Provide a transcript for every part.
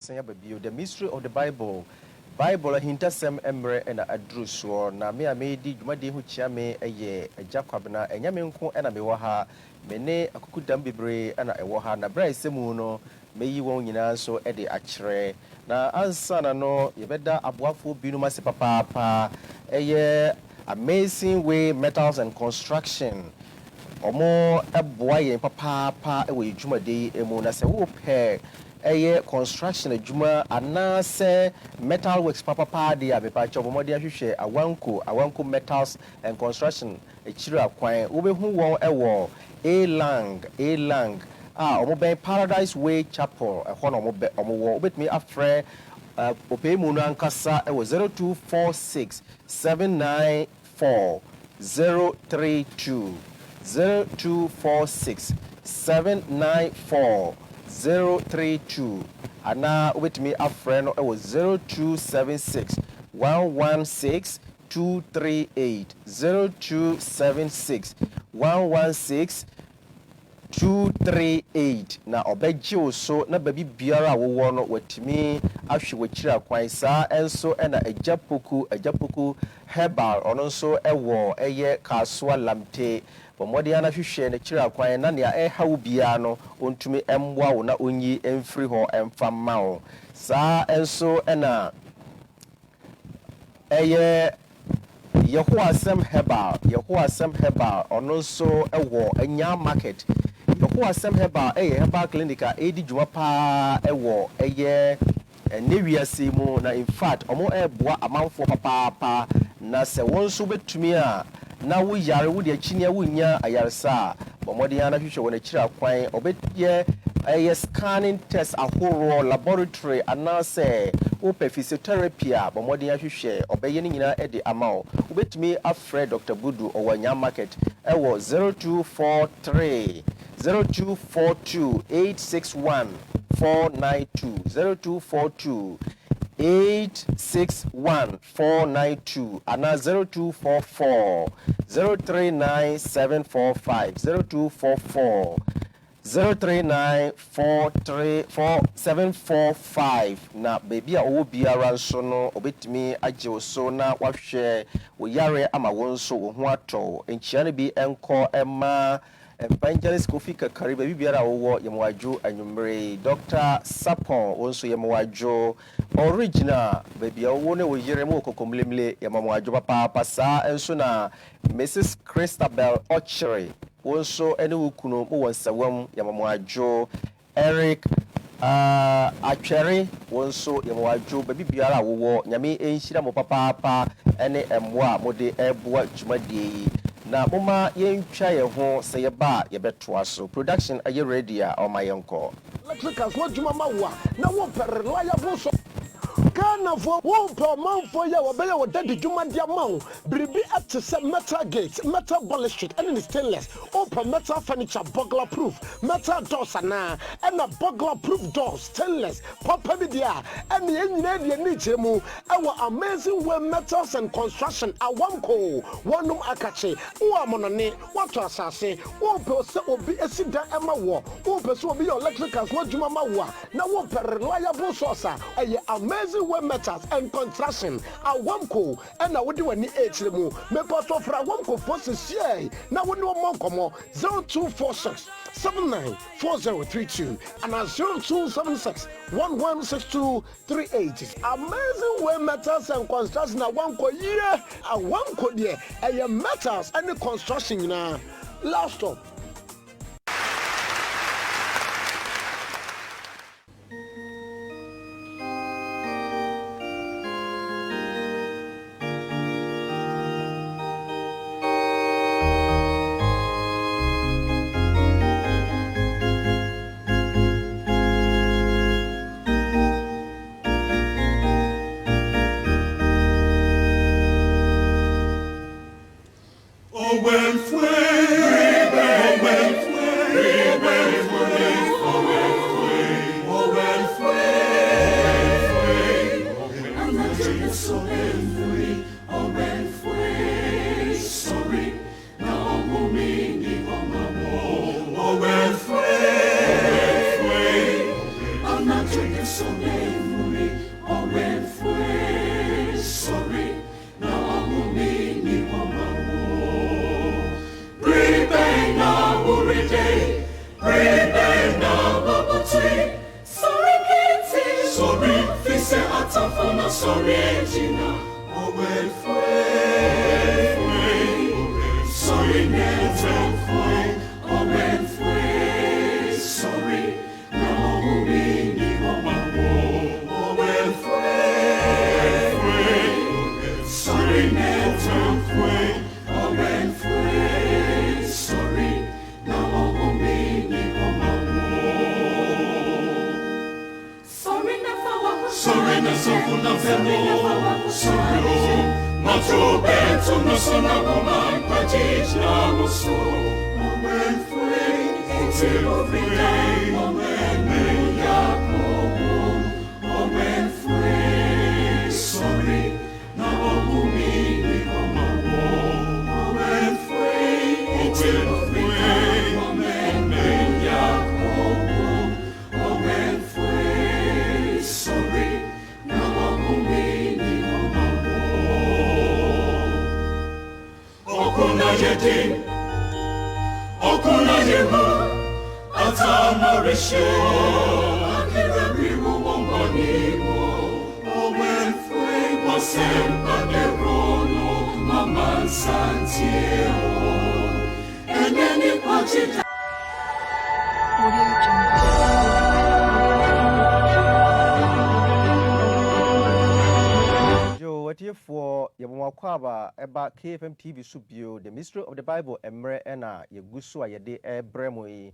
The mystery of the Bible. Bible hintasem emre na adruso na me amedi dwumade hu chia me eye ajakwabna enyame nko na me wo ha me ne akukudam bebre na ewo ha na bra isemu no meyi won nyina so de akyere na ansa na no yebeda aboafo binum ase papa eye Amazing Way Metals and Construction omo eboa yen papa ewo dwumade emu na se wo pe construction adwuma anase metal works papa de abepa chobomode ahwehwe awanko metals and construction echira kwan obehu won ewo A-Lang omo ben Paradise Way Chapel ehon omo wo obetimi afre opay mu no ankasa ewo 0246 794 032 0246 794 032 ana with me a friend it was 0276 116 238 0276 116 238 na obeji so na baby biara wo no watimi ahwe wachira kwan saa enso na ajapoku herbal ono so ewo eye kaswa lamte bomode ana hwehwe na kira kwan na ne hawo bia no ontumi emboa wo na onyi emfiri ho emfa ma wo saa enso na eye Yehoasem herbal ono so ewo anya market Yehoasem herbal herbal clinic edi dwuma pa ewo eye newiase mu na in fact omo eboa amanfo papa na se wonso betumi a na wo yare wo de achinia wo nya ayaresa bomode yana hwehwe wona kira kwan obeye scanning test ahoro laboratory anase ope physiotherapy a bomode ya hwehwe obeye ni nyina ede amao obetumi afre Dr. Budu owanya market ewo 0242 861 492 861 492 and 0244 039 745 0244 039 745 na baby a wo biara nso no obetimi agye so na wahwe wo yare ama won so wo ho ato enchia ne bi enko ema Evangelist Kofi Kakari baby biara wo yemwajo anwumre Dr. Sapon wonso yemwajo original baby wo ne wo yire mu kokomlemle yemwajo papa saa enso na Mrs. Christabel Ochre wonso ene wukuno mo wonsawam yemwajo Eric Acheri wonso yemwajo baby biara wo nyame enhira mo papa ene emwa mode eboa dwumadie na mama yentwa ye ho se ye ba ye betoa so production aye ready a o mayenko electricals wo dwuma ma wo na wo reliable so Ghana for one per month for ya obey wo daddy dwuma dia ma bribi at se metal gates metal balustrade and stainless open metal furniture burglar proof metal doors and a burglar proof doors stainless papa bi dia and nyina dia ni chemu our Amazing Way Metals and Construction awamko wonum akache wo amonone wato asase wo pe se obi esida ema wo pe se obi electricals wo dwuma ma wo na wo reliable source aye Amazing Way Metals and Construction awamko and na wodi wani echiremu me pastor fra awamko posisi na woni wo monkomo 0246 794032 and 0276 116238. Amazing Way Metals and Construction awamko ye awamko de aye metals and construction na last stop. When fue Atafuna sorregina, owen fue, sorry never fue, owen fue, sorry, no mini mama, owen fue, sorry never fue, owen fue, sorry, no mini mama. Sorry, na sofuna femo. Sorry, macho beto no sona woman, patis na moso. Omen fue, etero vida, omen me yakobo. Omen fue, sorry, na omumi ni omawo. Omen fue, etero vida, omen me yakobo. Omen fue, sorry, na omumi ni omawo. Okuna yedim, okuna yemu, atamaresho, akira bimu wombonimo. Omen fue, wasempa de rono, maman santiago. Eneni pachita. Audio Jungle. Joe, what if for Yamuakwaba about KFM TV Subio, the mystery of the Bible, Emre Ena, Yagusua Yade Bremoi,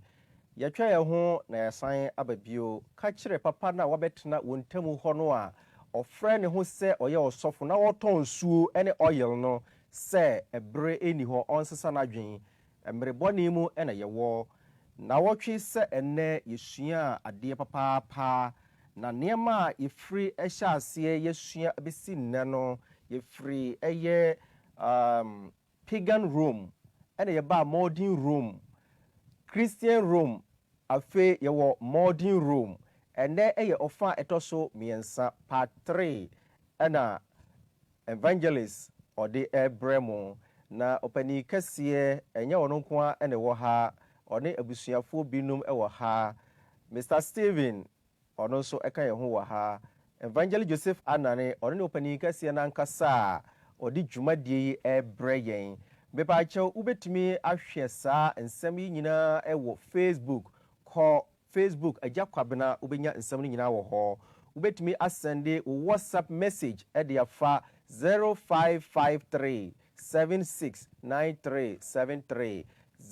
Yachaya ho na sign ababio, catcher papa na wabetna wuntemu honoa, or friend who say or your soft na waton su any oil no, say a bre any ho on Sasanajin, Emre Bonimu and a yaw. Na watchi se ene yesua ade papa pa na niema ye free ehya ase yesua besi nnano ye free eye pagan Rome ene ye ba modern Rome Christian Rome afe ye wo modern Rome ene eye ofa etoso miensa part 3 ena evangelist ode ebremo na opani kase enye wono nko ene wo ha one abusuafo binum ewo ha Mr. Steven ono so eka ye ho wo ha Evangelist Joseph Anane one opani kase na nkasa odi dwumadie ebre yen bepa achew ubetimi ahwe saa nsem yi nyina ewo Facebook ko Facebook ajakwabena ubenya nsem ni nyina wo ho ubetimi asende WhatsApp message ede afa 0553 769373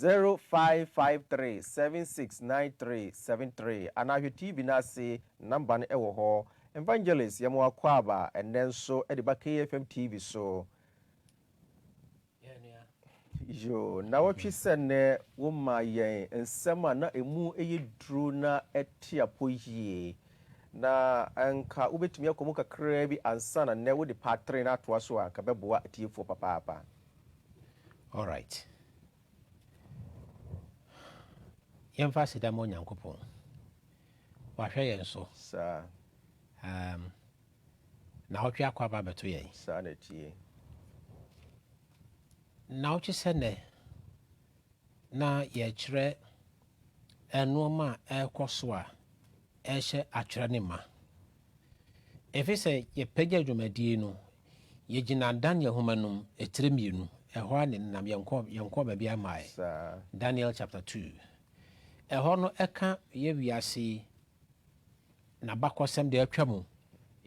0553769373 anahwe TV na se number ne ewo ho Evangelist yamo akwaba and then so ediba KFM TV so yo na watwi sene wo ma yen nsema na emu eyedru na etiapo yie na anka ubetumi akomu kakra bi ansa na ne wo de part 3 na atoa so aka beboa atiefo papa. All right. Yemfa sida mo nyankopon wahwe yen so sa na hotwe akwaba beto yen sa na tie na ochi sene na ye kire enoma ekoso a ehye atwere ne ma efise ye pagya dwumadie no ye gina Daniel homanum etiremienu eho ane nam yenko ba bia mai sa Daniel chapter 2 eho no eka ye wiase na bakosem de atwamu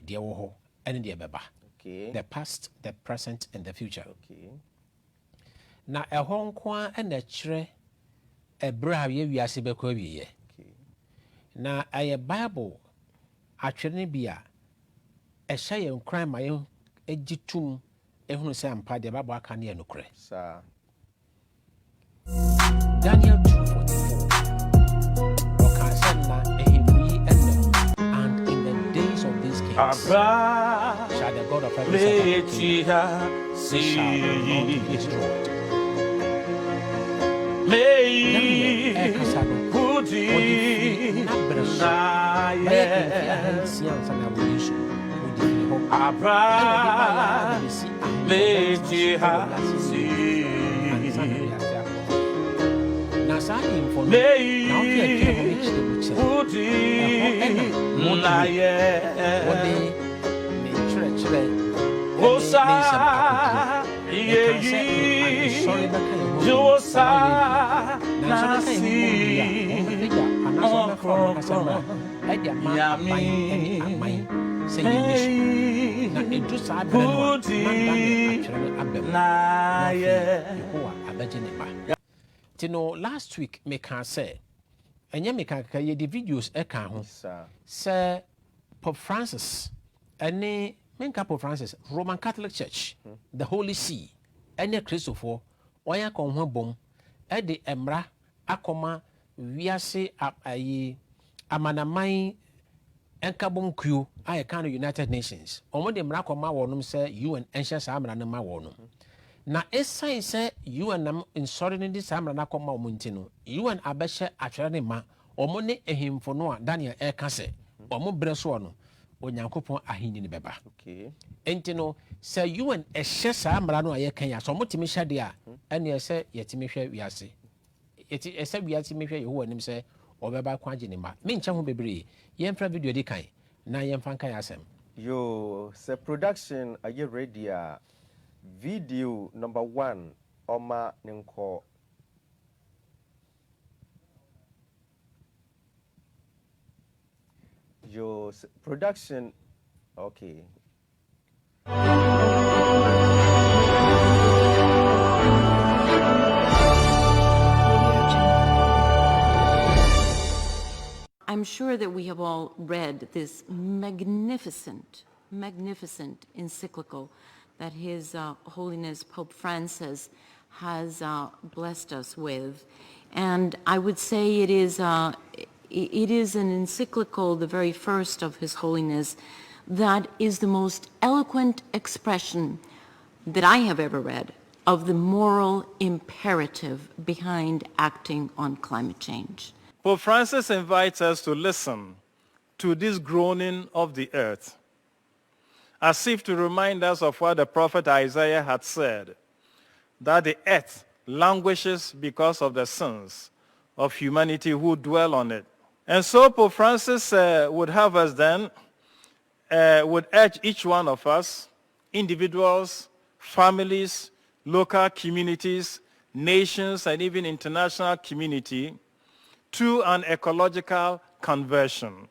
de wo ho ene de beba. Okay. The past, the present and the future. Okay. Na eho nko a na kire ebra ye wiase bekọ wiye. Okay. Na aye Bible atwere ne bia ehye ye nkran ma ye egitum ehunu se ampa de Bible aka ne enokre. Sa Daniel 2:44. And in the days of these kings shall the God of heaven see shall not be destroyed. kyerɛ Osa, last week meka sɛ ɛnyɛ meka kaka yɛde videos ɛka ho sɛ Pope Francis ɛne menka Pope Francis Roman Catholic Church the Holy See ɛne Christopher ɔyɛ akɔ ho bom ɛde mmara akɔma wiase ayi amanaman ɛnkabom kuo a yɛka no United Nations ɔmo de mmara akɔma wɔnom sɛ UN ɛnhyɛ saa mmara no ma wɔnom na ɛsan sɛ UN nam nsɔre no de saa mmara no akɔma ɔmo nti no UN abɛhyɛ atwerɛ ne ma ɔmo ne ehimfo no a Daniel ɛka sɛ ɔmo brɛ soɔ no onyankopɔn ahenni ne bɛba enti no sɛ UN ɛhyɛ saa mmara no a yɛka ya so ɔmo timi hyɛ de a ɛne ɛsɛ yɛtimi hwɛ wiase ɛsɛ wiase mi hwɛ Yehowa nim sɛ ɔbɛba kwa gye ne ma menkyɛ ho bebree yɛmfra video di kan na yɛmfa nka yɛ asɛm yo sɛ production ayɛ ready a video number 1 ɔma ne nkɔ yo production okay I'm sure that we have all read this magnificent encyclical that His Holiness Pope Francis has blessed us with. And I would say it is an encyclical, the very first of His Holiness, that is the most eloquent expression that I have ever read of the moral imperative behind acting on climate change. Pope Francis invites us to listen to this groaning of the earth, as if to remind us of what the prophet Isaiah had said, that the earth languishes because of the sins of humanity who dwell on it. And so Pope Francis would have us then, would urge each one of us, individuals, families, local communities, nations, and even international community, to an ecological conversion.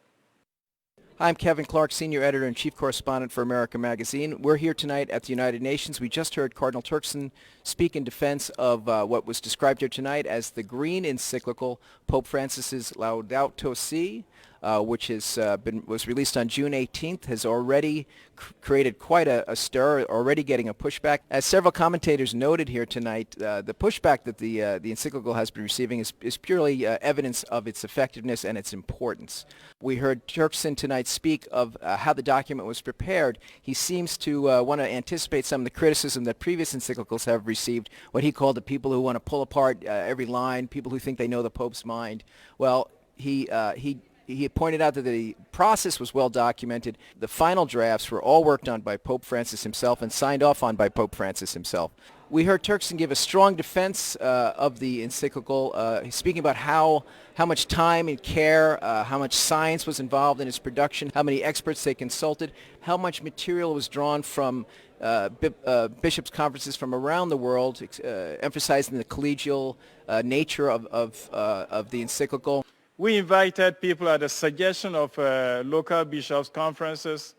I'm Kevin Clark, Senior Editor and Chief Correspondent for America Magazine. We're here tonight at the United Nations. We just heard Cardinal Turkson speak in defense of what was described here tonight as the green encyclical, Pope Francis's Laudato Si', which was released on June 18th, has already created quite a stir, already getting a pushback. As several commentators noted here tonight, the pushback that the encyclical has been receiving is purely evidence of its effectiveness and its importance. We heard Turkson tonight speak of how the document was prepared. He seems to want to anticipate some of the criticism that previous encyclicals have received, what he called the people who want to pull apart every line, people who think they know the Pope's mind. Well, he pointed out that the process was well documented. The final drafts were all worked on by Pope Francis himself and signed off on by Pope Francis himself. We heard Turkson give a strong defense of the encyclical, speaking about how much time and care, how much science was involved in its production, how many experts they consulted, how much material was drawn from bishops' conferences from around the world, emphasizing the collegial nature of the encyclical. We invited people at the suggestion of local bishops' conferences.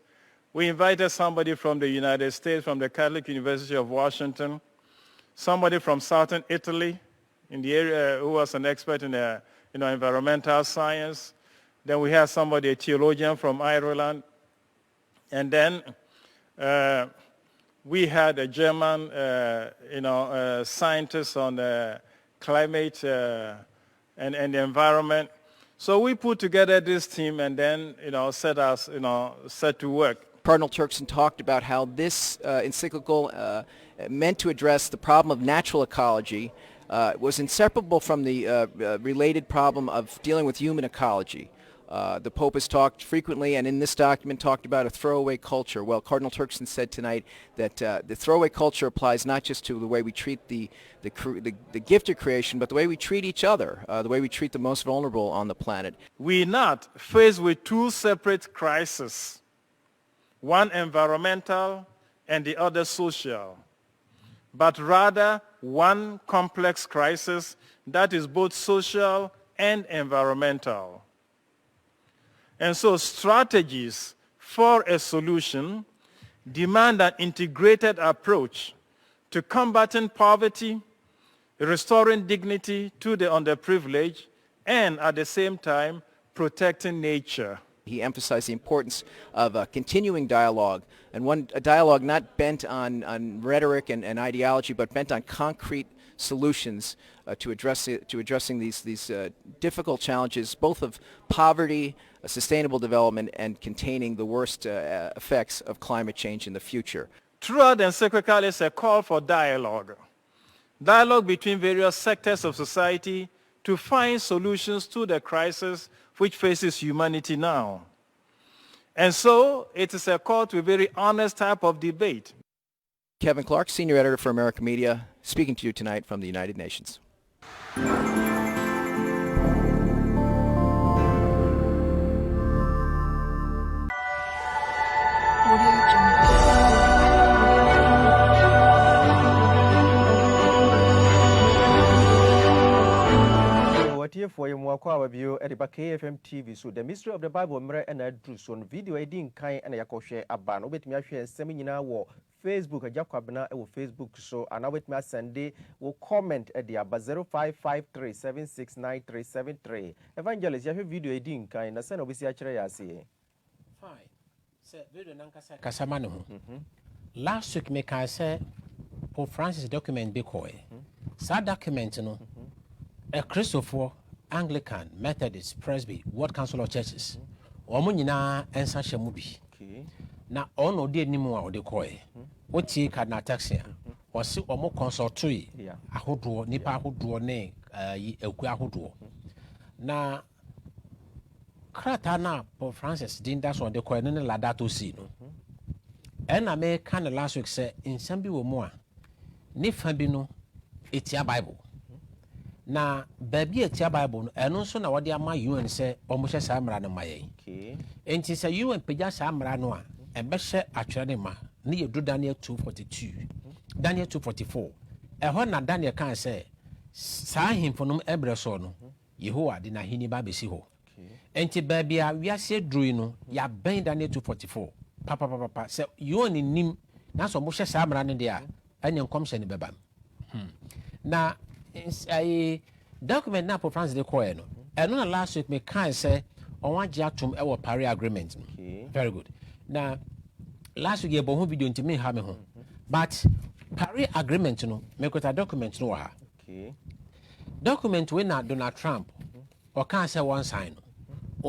We invited somebody from the United States, from the Catholic University of Washington, somebody from southern Italy in the area who was an expert in environmental science. Then we had somebody, a theologian from Ireland. And then we had a German scientist on climate and the environment. So we put together this team and then, set to work. Cardinal Turkson talked about how this encyclical meant to address the problem of natural ecology, was inseparable from the related problem of dealing with human ecology. The Pope has talked frequently, and in this document talked about a throwaway culture. Well, Cardinal Turkson said tonight that the throwaway culture applies not just to the way we treat the gift of creation, but the way we treat each other, the way we treat the most vulnerable on the planet. We're not faced with two separate crises. one environmental and the other social, but rather one complex crisis that is both social and environmental. And so strategies for a solution demand an integrated approach to combating poverty, restoring dignity to the underprivileged, and at the same time, protecting nature. He emphasized the importance of a continuing dialogue, and a dialogue not bent on rhetoric and ideology, but bent on concrete solutions to addressing these difficult challenges, both of poverty, sustainable development, and containing the worst effects of climate change in the future. Throughout the encyclical is a call for dialogue between various sectors of society to find solutions to the crisis which faces humanity now. And so it is a call to a very honest type of debate. Kevin Clark, Senior Editor for America Media, speaking to you tonight from the United Nations. Audio Jungle. For you more view at the KFM TV. So the mystery of the Bible mirror and a Druson video I didn't kind and a yakoshe a ban with me share seminar war Facebook a Jacobna Facebook so and now with me Sunday will comment at the Abba 0553769373. Evangelist, you have video I didn't kind a son of his actually. Fine. Say video nankasa kasamano. Last week me ka say Pope Francis document be koi. Sa document no a Christopher Anglican, Methodist, Presby, World Council of Churches. Omo nyina ensa hwemu bi. Na ono de nimu a ode koe. Oti ka na taxi. Osi omo consultui ahodo nipa ahodo ne eku ahodo. Na krata na Pope Francis dinda so de koe ne ladato si no. Ena me kan last week say insam bi wo mu a ne fa bi no etia Bible. Na baby etia Bible no eno so na wode ama UN se omohye sa amra no maye. Enti se UN peja sa amra no a ebehye atwere ne ma ne yedu Daniel 2:42 Daniel 2:44 eho na Daniel kan se sa himfo no ebre so no Yehowa de na hini ba besi ho. Enti baby a wiase drui no ya ben Daniel 2:44 papa se UN nim na so mohye sa amra no de a anya nkomhye ne bebam. Na I document na Pope Francis de koe no. And on last week me kan say on wan gya tom e wo Paris agreement. Very good. Now last week ye bo ho video ntimi ha me ho. But Paris agreement no me kota document no ha. Document we na Donald Trump o kan say one sign no.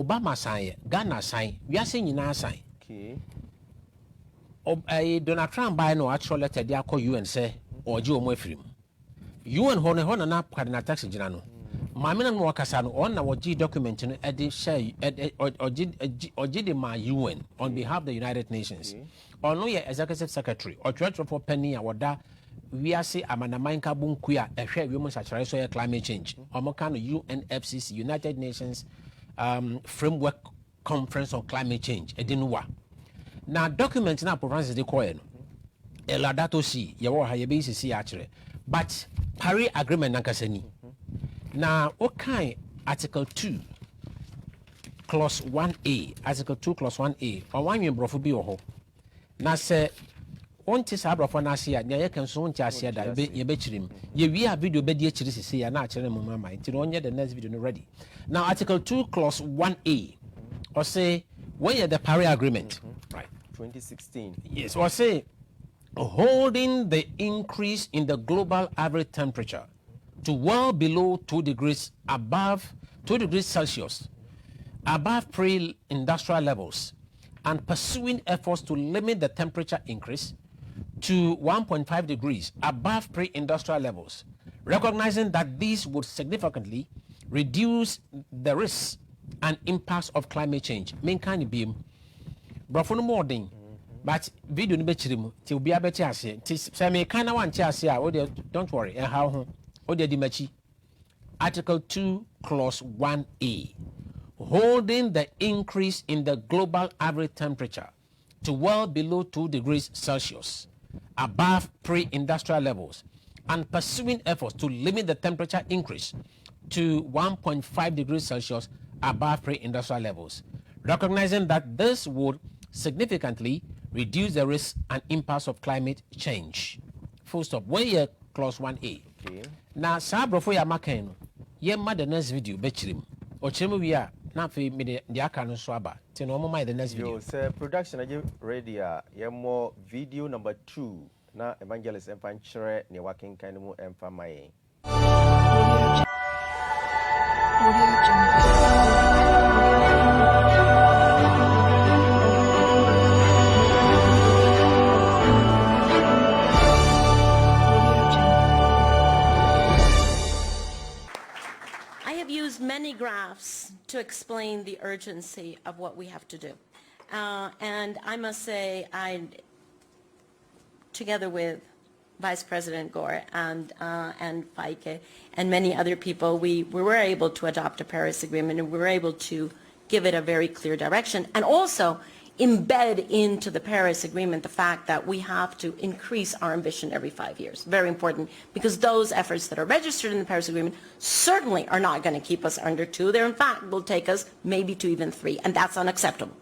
Obama sign, Ghana sign, we are saying nyina sign. Donald Trump by no actual letter dey call UN say oje omo afirim. UN hona na kwadina tax gina no maamina no wakasa no on na woji document no e de share oji de ma UN on behalf of the United Nations ono ye executive secretary or church for penny a woda wiase amanamanka bunku a ehwe wi mu sachare so ye climate change omoka no UNFCCC United Nations framework conference on climate change edinwa na document na Pope Francis de koe no eladato si ye wo ha ye be sisi a kire. But Paris agreement nankasani. Now, okay, Article 2, Clause 1A, Article 2, Clause 1A, or one year brofu bi oho. Na se, on tis abrafo na siya, nya ye can so on tia da ye be chirim. Ye we have video be die chiri sisi ya na chere mu mama. Until on the next video no ready. Now, Article 2, Clause 1A, or say, when you the Paris agreement, right? 2016. Yes, or say, holding the increase in the global average temperature to well below 2 degrees above 2 degrees Celsius, above pre-industrial levels, and pursuing efforts to limit the temperature increase to 1.5 degrees above pre-industrial levels, recognizing that these would significantly reduce the risks and impacts of climate change. Main kind of beam, but for no more thing. But video ni bechirim ti obi abeti ase ti say me kana wan ti ase a don't worry and how o de di machi. Article 2 Clause 1A, holding the increase in the global average temperature to well below 2 degrees Celsius, above pre-industrial levels, and pursuing efforts to limit the temperature increase to 1.5 degrees Celsius above pre-industrial levels, recognizing that this would significantly reduce the risk and impacts of climate change. Full stop. When you clause 1A. Okay. Now, Sabrofo Yamakan, ye mad the next video, Betchrim, or Chimuia, Nafi Midi, the Akano Swaba, Tinomai the next video. Yo, sir, production, are you ready? More video number 2. Now, Evangelist and Panchere, near working kind of and Famae. Audio Jungle. Many graphs to explain the urgency of what we have to do. And I must say, together with Vice President Gore and Feike and many other people, we were able to adopt a Paris Agreement, and we were able to give it a very clear direction, and also embed into the Paris Agreement the fact that we have to increase our ambition every 5 years. Very important, because those efforts that are registered in the Paris Agreement certainly are not going to keep us under 2. They, in fact, will take us maybe to even 3, and that's unacceptable.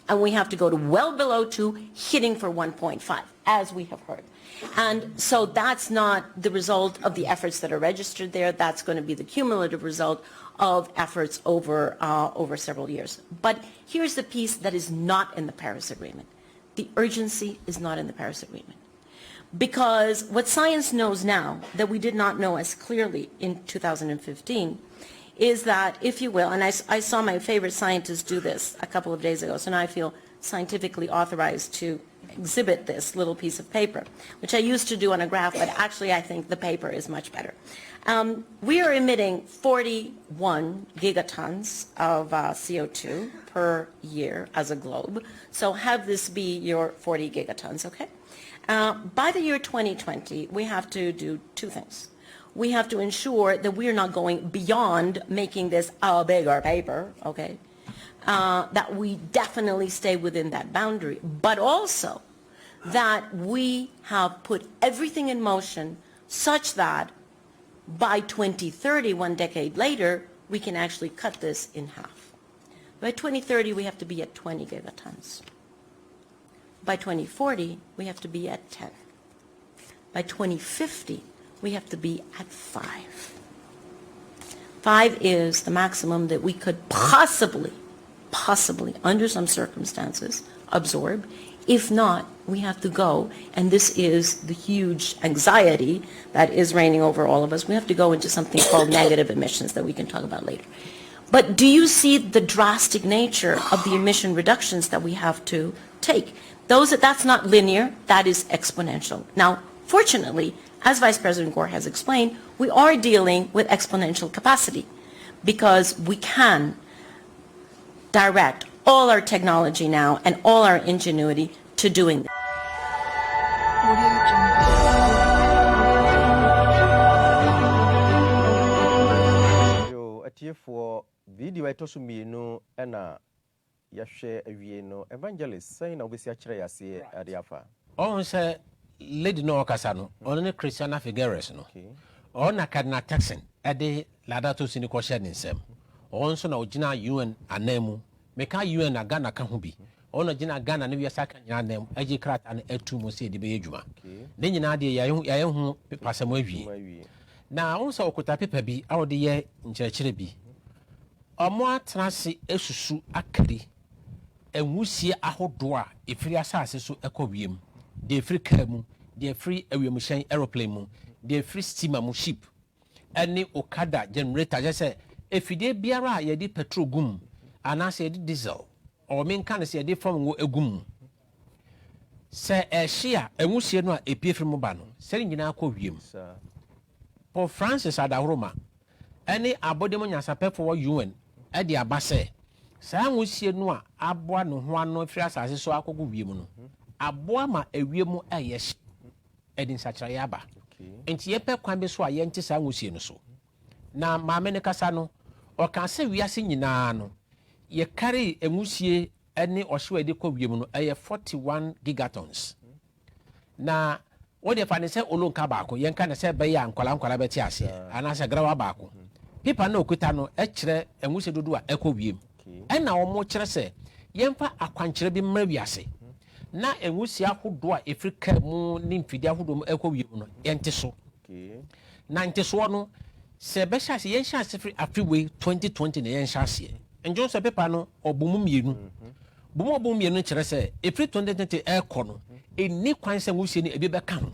And we have to go to well below 2, hitting for 1.5, as we have heard. And so that's not the result of the efforts that are registered there. That's going to be the cumulative result of efforts over several years. But here's the piece that is not in the Paris Agreement. The urgency is not in the Paris Agreement. Because what science knows now that we did not know as clearly in 2015 is that, if you will, and I saw my favorite scientist do this a couple of days ago, so now I feel scientifically authorized to exhibit this little piece of paper, which I used to do on a graph, but actually I think the paper is much better. We are emitting 41 gigatons of CO2 per year as a globe, so have this be your 40 gigatons, okay? By the year 2020, we have to do 2 things. We have to ensure that we are not going beyond making this a bigger paper, okay? That we definitely stay within that boundary, but also that we have put everything in motion such that by 2030, 1 decade later, we can actually cut this in half. By 2030, we have to be at 20 gigatons. By 2040, we have to be at 10. By 2050, we have to be at 5. 5 is the maximum that we could possibly, under some circumstances, absorb. If not, we have to go, and this is the huge anxiety that is reigning over all of us, we have to go into something called negative emissions that we can talk about later. But do you see the drastic nature of the emission reductions that we have to take? That's not linear, that is exponential. Now, fortunately, as Vice President Gore has explained, we are dealing with exponential capacity because we can direct all our technology now and all our ingenuity to doing this. Audio Jungle. Yo, atie for video etosu mienu na yahwe awie no evangelist say na obesi akire yase adiafa. On say lady no okasa no, on ne Christiana Figueres no. On na Cardinal Turkson ade ladato sini ko share nsem. On so na ogina UN anemu. Meka UN na Ghana ka ho bi. Ono gina Ghana ne wiasa ka nyina nem agi krata na atu mo se de be adwuma. Ne nyina de yaye hu pasamo awie. Na on so okota pepa bi awode ye nkyerɛkyerɛ bi. Omo atrase esusu akari. Enwusie ahodo a efiri asase so ekɔwiem. De efiri car mu, de efiri awiemhyɛn aeroplane mu, de efiri steamer mu ship. Ene okada generator je se efide biara a ye di petrol gum anase ye di diesel. O men kan se de from wo egum se ehye a enwusie no a epiefiri mu ba no se nyina akɔ wiem Paul Francis Adahuruma any abodemo nyasapefo wo UN e de abase sa enwusie no a aboa no ho ano firi asase so akɔkɔ wiem no aboa ma ewiem ayɛ edin sachara yaba enti ye pe kwan be so a ye nti sa enwusie no so na maame ne kasa no o kan se wiase nyinaa no ye carry emusie ɛne ɔhyew ɛde kɔ wiem no ɛyɛ 41 gigatons na wode fa ne sɛ olonka baako yɛnka ne sɛ bɛyɛ a nkwala bɛte aseɛ anaasɛ grawa baako pipa na okuta no ɛkyerɛ ɛnwusɛ dodo a ɛkɔ wiem ɛna wɔn kyerɛ sɛ yɛmfa akwankyerɛ bi mmerɛ wiase na ɛnwusi ahodoɔ a ɛfiri ka mu ne mfidi ahodoɔ mu ɛkɔ wiem no yɛnte so na ntesoɔ no sɛ bɛhyɛ ase yɛnhyɛ ase firi afiwei 2020 na yɛnhyɛ aseɛ ndwo sɛ pepa no ɔbɔ mu mmienu bɔmu ɔbɔ mmienu kyerɛ sɛ ɛfiri 2020 ɛkɔ no ɛni kwan sɛ nwusie no ebi bɛka ho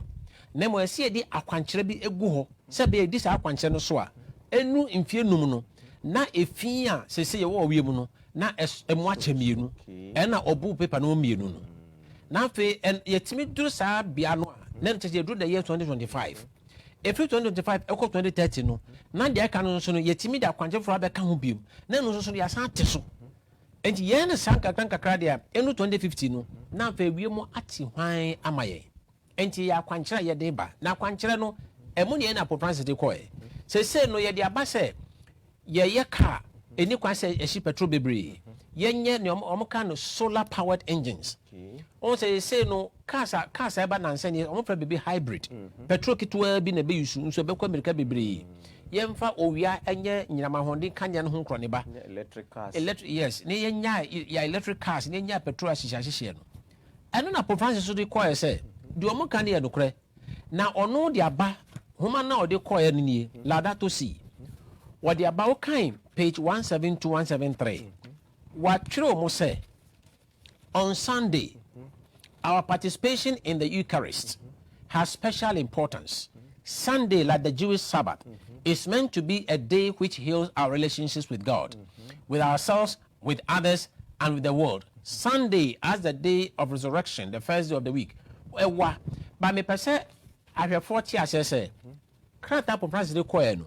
na mmɔ ɛsɛ yɛde akwankyerɛ bi egu hɔ sɛ bɛyɛ di saa akwankyerɛ no so a ɛnu mfie num no na ɛfi a sɛsɛ yɛwɔ ɔwie mu no na ɛmo akyɛ mmienu ɛna ɔbu pepa no mmienu no na afei yɛtumi duru saa bea no a na nkyɛ yɛduru the year 2025 ɛfiri 2025 ɛkɔ 2030 no na deɛ ɛka no nso no yɛtumi de akwankyerɛ foforɔ abɛka ho biom na ɛno nso so yɛasan te so enti yɛn ne saa nkakra deɛ ɛnu 2050 no na afei wie mu ate hwan ama yɛn enti yɛ akwankyerɛ a yɛde ba na akwankyerɛ no ɛmu ne yɛn na Pope Francis de kɔɛ sɛsɛ no yɛde aba sɛ yɛyɛ car ɛni kwan sɛ ɛhyi petrol bebree yɛnyɛ ne ɔmo ka no solar powered engines ɔmo sɛ no cars ɛba nansɛ ne ɔmo fɛ bebe hybrid petrol ketewa bi na ɛbɛ yusu nso ɛbɛkɔ Amerika bebree yɛmfa owia ɛnyɛ nyinamahoɔden kanya no ho nkorɔ ne ba yes ne yɛnya electric cars ne yɛnya petrol ahyehyɛ no ɛno na Pope Francis so de kɔɛ sɛ deɛ ɔmo ka ne yɛ nokorɛ na ɔno de aba homa na ɔde kɔɛ no nie Laudato Si wɔde aba wo kan page 172 173 wɔatwerɛ mo sɛ on Sunday our participation in the Eucharist has special importance. Sunday, like the Jewish Sabbath, is meant to be a day which heals our relationships with God, with ourselves, with others, and with the world. Sunday, as the day of resurrection, the first day of the week. But me pese I have 40 years say, krata Pope Francis de koye no.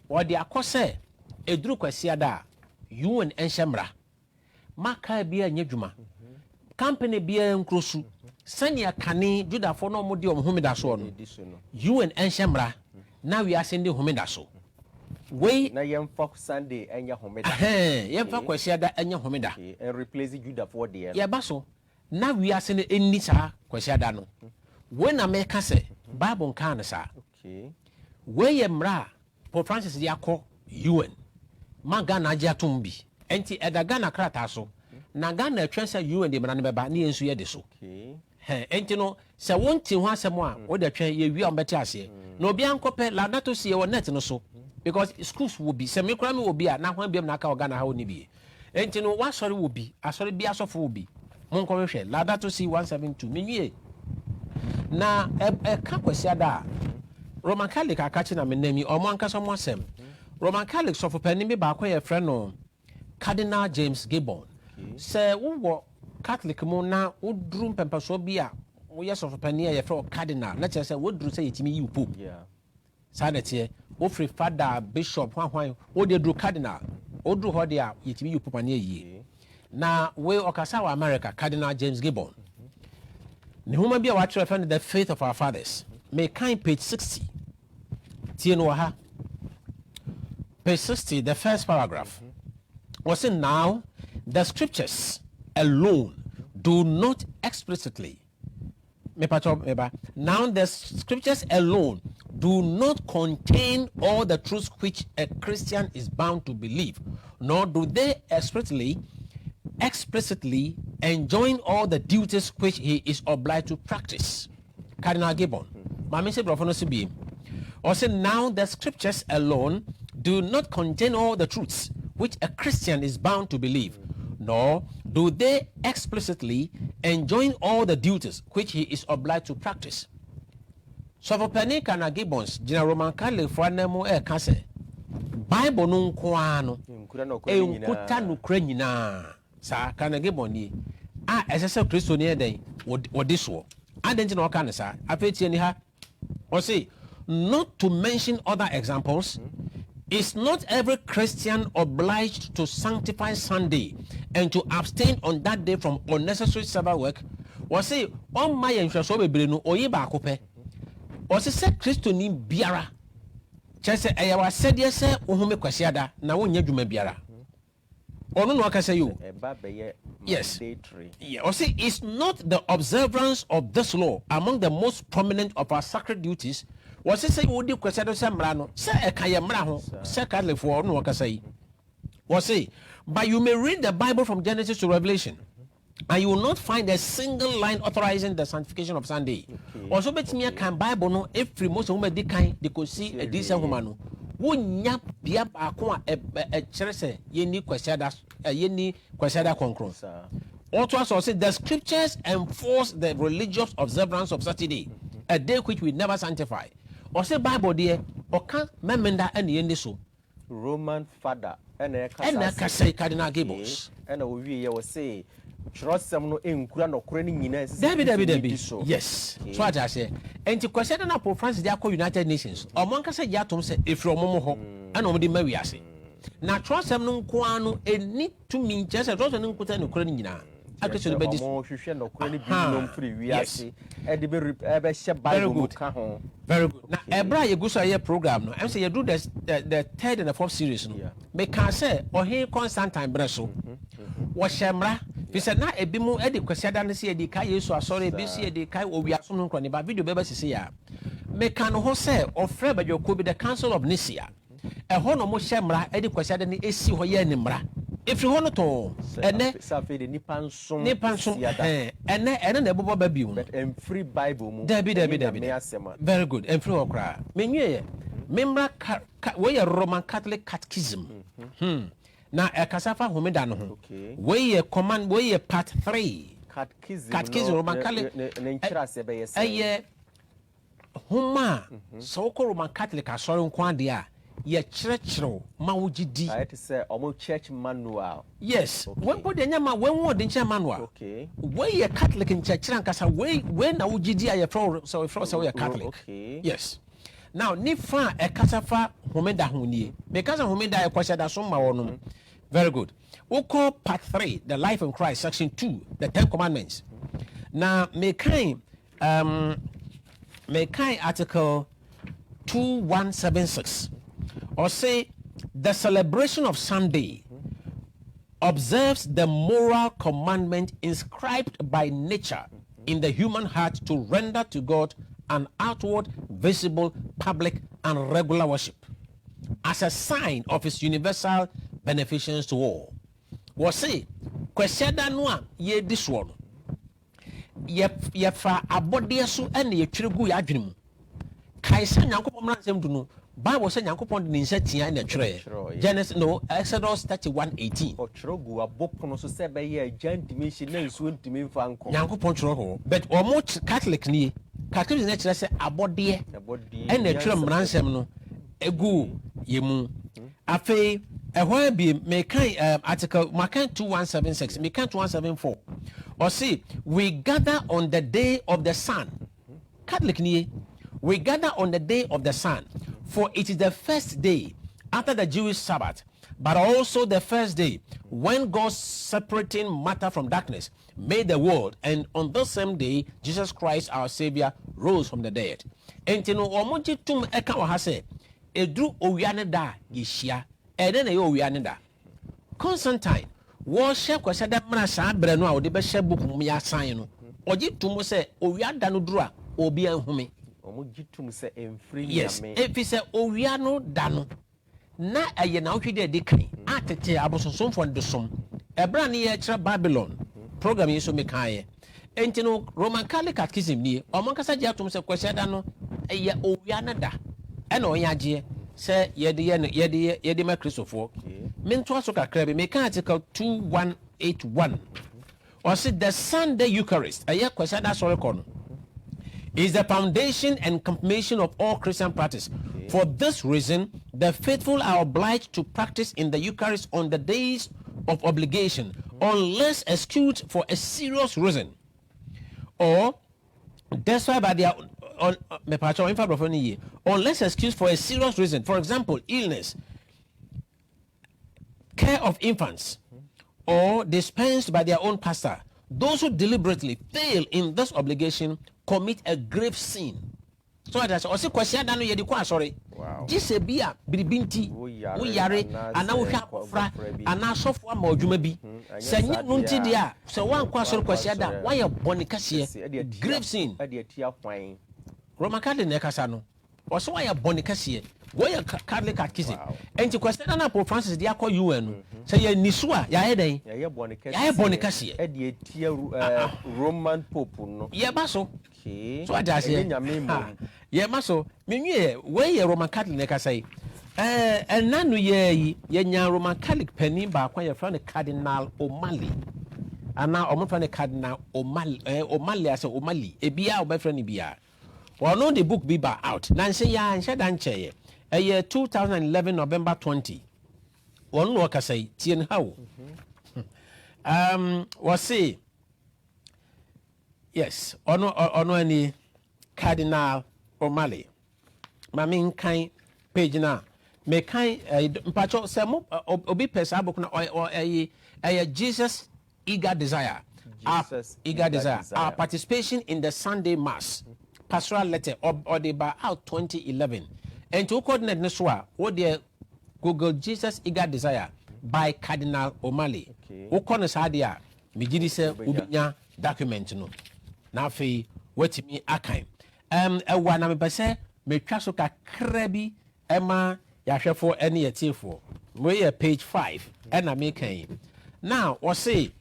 Or the akose eduru kwasi ada you and enshemra. Maka bia nyedwuma. Company bia nkrosu. Sanya kane Judafo no modi omhomeda so no. You and enshemra. Now we are sending homeda so. We na yemfa Sunday enya homeda. Yemfa kwasi ada enya homeda. And replace Judafo there. Ya baso. Now we are sending eni sa kwasi ada no. When America say Bible kan sa. Okay. We yemra Pope Francis de akọ UN. Ma Ghana agya tombi. Enti eda Ghana krata so. Na Ghana atwa say UN de mra ne beba ne ensu ye de so. Okay. Enti no se wonti ho asem a wo de atwa ye wi ombete ase. Na obi ankɔpɛ Laudato Si wo net no so because schools will be se me kura me will be a na hwan biam na aka Ghana ha oni bi. Enti no wasɔre will be asɔre bi asɔfo will be. Mon ko hwehwɛ Laudato Si 172 menwie. Na ka kwasi ada Roman Catholic akachi na menemi omo ankasa mo asem. Roman Catholic sofo pani bi ba akwa ye frɛ no Cardinal James Gibbon. Se wo Catholic mo na wo drum pempaso bi a wo ye sofo pani ye frɛ Cardinal na kyerɛ sɛ wo duru sɛ yetimi yi pope. Yeah. Sa na tie wo free father bishop hwan wo de duru Cardinal. Wo duru ho de a yetimi yi pope ani yi. Na we okasa wa America Cardinal James Gibbon. Ne homa bi a wa kyerɛ frɛ the faith of our fathers. May kind page 60. Tienwaha. Page 60, the first paragraph. Was it now the scriptures alone do not explicitly now the scriptures alone do not contain all the truths which a Christian is bound to believe, nor do they explicitly enjoin all the duties which he is obliged to practice. Cardinal Gibbon. Or say now the scriptures alone do not contain all the truths which a Christian is bound to believe, nor do they explicitly enjoin all the duties which he is obliged to practice. So for Penny Cardinal Gibbons, General Roman Catholic for Nemo Kase Bible no kwano enkuta no kranyina sa Cardinal Gibbon ni esese Kristo ne den wodi so adenti na oka ne sa afetie ni ha o say not to mention other examples. Is not every Christian obliged to sanctify Sunday and to abstain on that day from unnecessary servant work? Was say on my interest bebre no oye ba akopɛ. Was say Christo ni biara. Kyerɛ sɛ ɛyɛ wasɛdeɛ sɛ wo home kwasiada na wonyɛ dwuma biara. Ono no aka say you. Eba beye Yes. mandatory. Yeah, or say it's not the observance of this law among the most prominent of our sacred duties. Was it say wodi kwese do say mra no say e ka ye mra ho say Catholic for no aka say. Was say but you may read the Bible from Genesis to Revelation. And you will not find a single line authorizing the sanctification of Sunday. Also, bet me can Bible no every most woman they can they could see a decent woman. Wonya bia ba ko a chere se ye ni kwasiada konkron. Also say the scriptures enforce the religious observance of Saturday, a day which we never sanctify. Or say Bible there or can memenda any in this so. Roman father and say Cardinal Gables. And we will say Trosam no enkura no kure ni nyina David. Yes. So what I say. And to question na Pope Francis dey call United Nations. Omo nka say ya tom say efri omo ho and omo dey mawi ase. Na Trosam no nko anu eni tumi nche say Trosam no nkuta no kure ni nyina. Akristo be dis. Omo hwehwe no kure ni bi no free wi ase. E dey be hye Bible ka ho. Very good. Now ebra ye go so ye program no. Em say you do the third and the fourth series no. Me can say Ohe Constantine Breso. Wo shemra fi say na ebimu e de kwasiada no say e de kai Yesu asore e bi say e de kai owiaso no nkro ne ba video beba sisi ya me kan ho say ofre ba joko bi the Council of Nicaea e ho no mo shemra e de kwasiada ne esi ho ye ne mra efri ho no to ene safe de nipa nsom ene na ebobo ba bi but em free Bible mu David. Very good. Em free okra me nwie memra we Roman Catholic Catechism na ekasafa homeda no ho we command we part 3 catechism Roman Catholic ne nchira se be yes homa so ko Roman Catholic asori nko ade a ye kyerɛkyerɛw ma wo gidi I say omo church manual yes when put the nyama when wo de nkyɛ manual we ye Catholic nkyerɛkyerɛ nkasa we na wo gidi a ye so we Catholic yes now ni fa ekasafa homeda ho nie because homeda e kwhyɛ da so ma wo no. Very good. We'll call part 3, the life in Christ, section 2, the 10 commandments. Now, Mekai article 2176, or say the celebration of Sunday observes the moral commandment inscribed by nature in the human heart to render to God an outward, visible, public, and regular worship as a sign of his universal beneficence to all. Was say kwesiada no a ye diswo no ye fa abode so ene ye twiregu ya adwene mu kaisa nyankopon mransem du no Bible say nyankopon de nsa tia na twere Genesis no Exodus 31:18 o twiregu abopono so se be ye agent dimension na nsuo ntimi mfa nko nyankopon twere ho but omo Catholic ni Catholic na kyerɛ sɛ abode ene twere mransem no egu yemu afei ehwan bi mekan article makan 2176 mekan 2174 or see we gather on the day of the sun Catholic ni we gather on the day of the sun for it is the first day after the Jewish Sabbath but also the first day when God separating matter from darkness made the world and on the same day Jesus Christ our Savior rose from the dead entino omoji tum eka wa ha se edru owiane da yeshia ene na ye owiane da Constantine wo hye kwasada mra saa bre no a wo de be hye book mu ya san no oji tum se owiada no duru a obi anhume omoji tum se emfri yes efi se owiano da no na eye na wohwe de kan atete abosonsomfo ndesom ebra ne ye kire Babylon program yi so mekaye enti no Roman Catholic Catechism ni omonkasa je atom se kwasada no eye owiane da ena onyaje se yede ma Christopher mento aso kakra be make article 2181 or say the Sunday Eucharist aya kwasada sorry kono is the foundation and confirmation of all Christian practice. For this reason, the faithful are obliged to practice in the Eucharist on the days of obligation, unless excused for a serious reason, or despite by their unless excused for a serious reason. For example, illness, care of infants, or dispensed by their own pastor. Those who deliberately fail in this obligation commit a grave sin. So that's also question that no ye di kwa sorry. Wow. Gise bi a biribinti wo yare ana wo hwa akofra ana sofo ama odwuma bi. Sanya no nti dia se wan kwa sorry question da wa ye boni kase grave sin. E de tia kwan. Roman Catholic na kasa no. Also wa ye boni kase. Wo ye Catholic catechism. Enti question na Pope Francis dia call UN. Say ye nisu a ya he den. Ya ye boni kase. Ya ye boni kase. E de tia Roman Pope no. Ye ba so. Okay. So that's it. Yeah, maso. Me we ye Roman Catholic na kasa and nanu ye nya Roman Catholic penny ba kwa ye friend Cardinal O'Malley. Ana omo friend Cardinal O'Malley as O'Malley. E bia o friend bia. Well, no the book be ba out. Na nse ya nse dan che ye 2011 November 20. One no kasa tien how. Was say yes, ono any Cardinal O'Malley. Mami nkan page na me kan mpacho se mo obi pesa book na or Jesus Eager Desire. Eager Desire. Our participation in the Sunday Mass. Pastoral letter or the by out 2011. And to coordinate neswa what the Google Jesus Eager Desire by Cardinal O'Malley. Wo kono sadia me gidi se obinya document no. Na fe wetimi akan ewa na me pese me twa so kakra bi ema ya hwefo ene yetiefo we page 5 na me kan now we say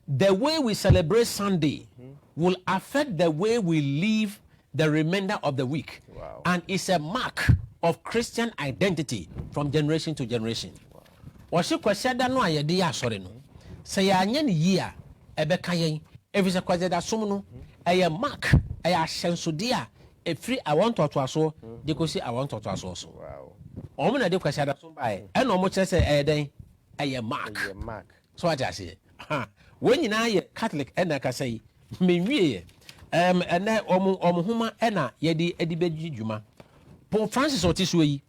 the way we celebrate Sunday will affect the way we live the remainder of the week. Wow. And it's a mark of Christian identity from generation to generation. Wa se kwasiada no ayede ya asore no se ya anya ne yi a ebeka yen efise kwasiada som no eye mark eye ahensode a efiri I want to aso de ko si I want to aso so. Wow. Omo na de kwasiada som bae e no mo kire se eye den eye mark. So what I say when nyina ye Catholic e na ka say menwie ene omo homa e na ye di edibeji dwuma Pope Francis otiso yi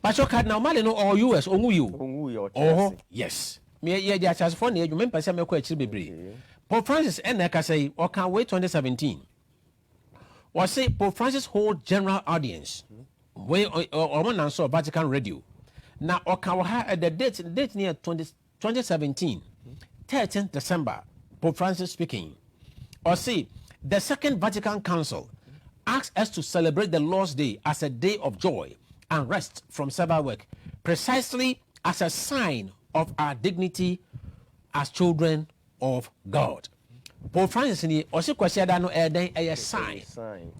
Pacho Cardinal O'Malley no or US onwu yi oh yes me ye dia chance for na edwuma mpese me ko akiri bebre Pope Francis e na ka say o can wait 2017 was say Pope Francis hold general audience we omo na so Vatican Radio na o can ha the date near 2017 13th December Pope Francis speaking or say the Second Vatican Council asks us to celebrate the Lord's Day as a day of joy and rest from several work, precisely as a sign of our dignity as children of God. Pope Francis ni osi kwasi da no eden a sign.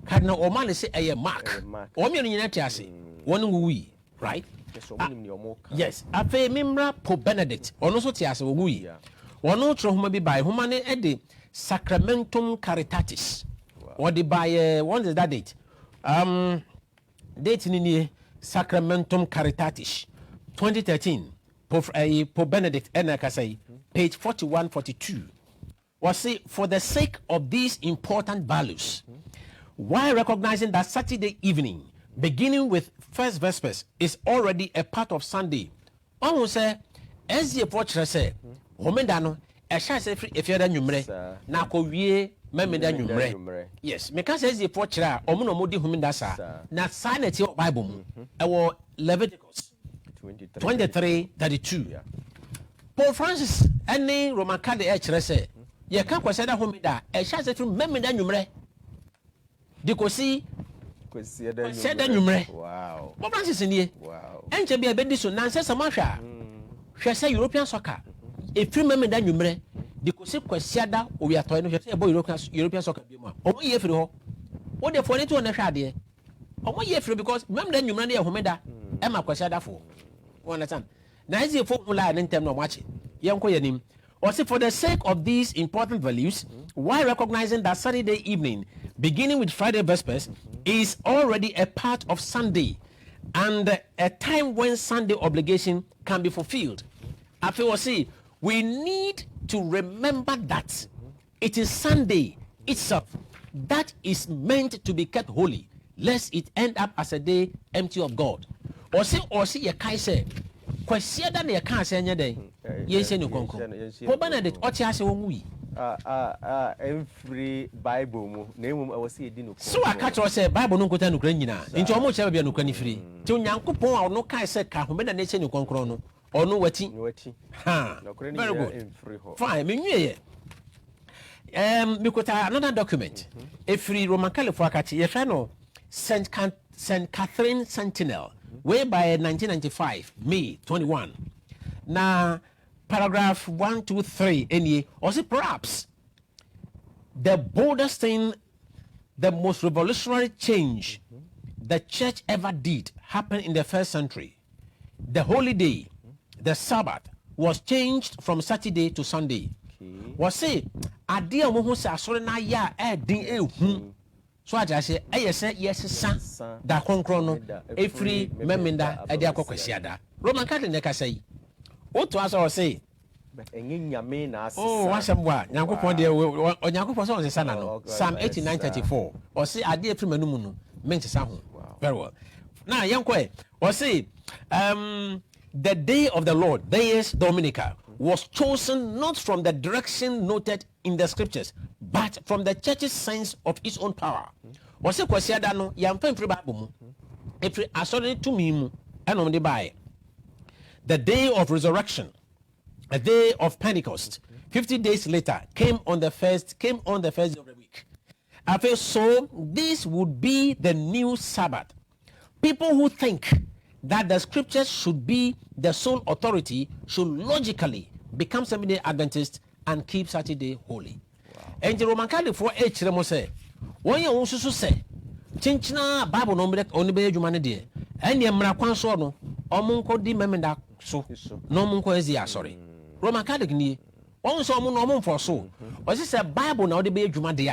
Cardinal O'Malley say a mark. O mi no nyina tiase. Wonu wuyi, right? Yes. Afa mimra Pope Benedict ono so tiase wo wuyi. Wono tro homa bi bai homa ne ede Sacramentum Caritatis. Or the by what is that date? Date in Sacramentum Caritatis 2013. Pope Benedict Enakasai, page 41-42. Was say for the sake of these important values, while recognizing that Saturday evening, beginning with first Vespers, is already a part of Sunday. Almost say, as the portrait say, Homendano, a chance if you're a numere, na ko wie memeda numere. Yes, because as the portrait, omuno modi humindasa, na sanity of Bible, our Leviticus 23:32. Pope Francis, any Roman Catholic say, ye can't consider humida, a chance if you memeda numere. Dikosi, said the numere. Wow. Pope Francis in here. Wow. And to be a bedison, Nancy Samasha. She say European soccer. If you remember that numere, the Kosi Kwesiada, we are toying with European soccer. Oh, ye for what the 42 on the shade. Oh, ye for because remember that numere of Homeda, Emma Kwesiada for. One understand. Now, is your formula and in terms of watching. Young Koyanim. Or say for the sake of these important values, while recognizing that Saturday evening, beginning with Friday Vespers, is already a part of Sunday and a time when Sunday obligation can be fulfilled. I feel say we need to remember that it is Sunday itself that is meant to be kept holy, lest it end up as a day empty of God. Or say ye kai say, kwasiada na ye kan say nya den, ye say no konko. Pope Benedict o ti ase won wi. Every Bible, name I was saying. So I catch or say Bible no kota nukra nyina. Nti omo che bia nukra ni firi. Ti onyankopon a no kai se ka ho me na ne che ni konkron no. Ono wati. Ha. Very good. Fine, me nwie ye. Me kota another document. Efiri Roman Catholic akachi ye fa no St. Catherine Sentinel, whereby 1995, May 21. Now, paragraph 1, 2, 3, any, or say perhaps the boldest thing, the most revolutionary change the church ever did happen in the first century. The holy day, the Sabbath, was changed from Saturday to Sunday. Was say, "Adia mo ho sa sore na ya e din ehu." So I just say, yes, son, da concrono, a free memenda, a dia coquesiada. Roman Catholic never say. What to us or say? Oh, what's some what? Yanko Pondia or Yanko Ponson is son. Psalm 89:34. Or say, I dear Primanumuno, mention some. Very well. Now, Yanko, or say, the day of the Lord, Dies Dominica, was chosen not from the direction noted in the scriptures, but from the church's sense of its own power. Was a question that no, Yampen Pribabu, if I saw it to me, and on the by the day of resurrection, a day of Pentecost, 50 days later, came on the first day of the week. I feel so this would be the new Sabbath. People who think that the scriptures should be the sole authority should logically become Seventh-day Adventists and keep Saturday holy. And the Roman Catholic for H. Remo say, when you also say, Chinchina Bible no only be humanity, and the Mrakwan no, Omunko di Memenda so, no Munko Ezia, sorry. Roman Catholic ni, one so no for so. Was this a Bible now the be humanity?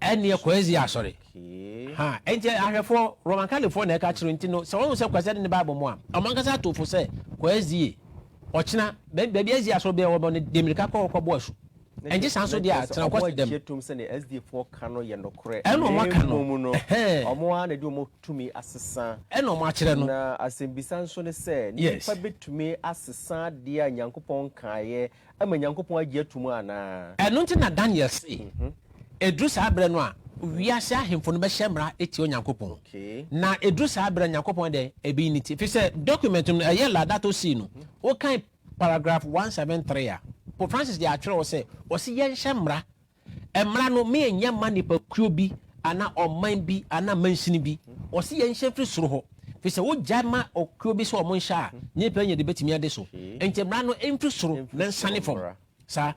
And your Quezia, sorry. Ha, and I have for Roman Catholic for the catcher in Tino, so almost in the Bible more. Among us, to for say, Quezia, Ochina, baby, as you be over the Demiricaco or Bush. And just answer the answer. I watch them. SD4 cano yandokre. And no Macano. Omoa ne do mo to me assassin. And no Macano. Na asembisan so ne say, yes. Nipa betumi assassin dia Nyankopon kaye, ama Nyankopon agye to mu ana. And nothing that Daniel say. Edru sa abre no a wiase ahemfo no be hyemra eti Onyankopon. Na edru sa abre Nyankopon de ebi niti. Fi say document no ayela that o see no. O kan paragraph 173 a. Pope Francis de atwere wo say o se yen hyemra. Emra no me enya manipa kuo bi ana oman bi ana mansini bi. O se yen hyefri soro ho. Fi say wo jama okuo bi so o mon sha nye pa nya de betimi ade so. Enti emra no emfri soro na nsane fom. Sa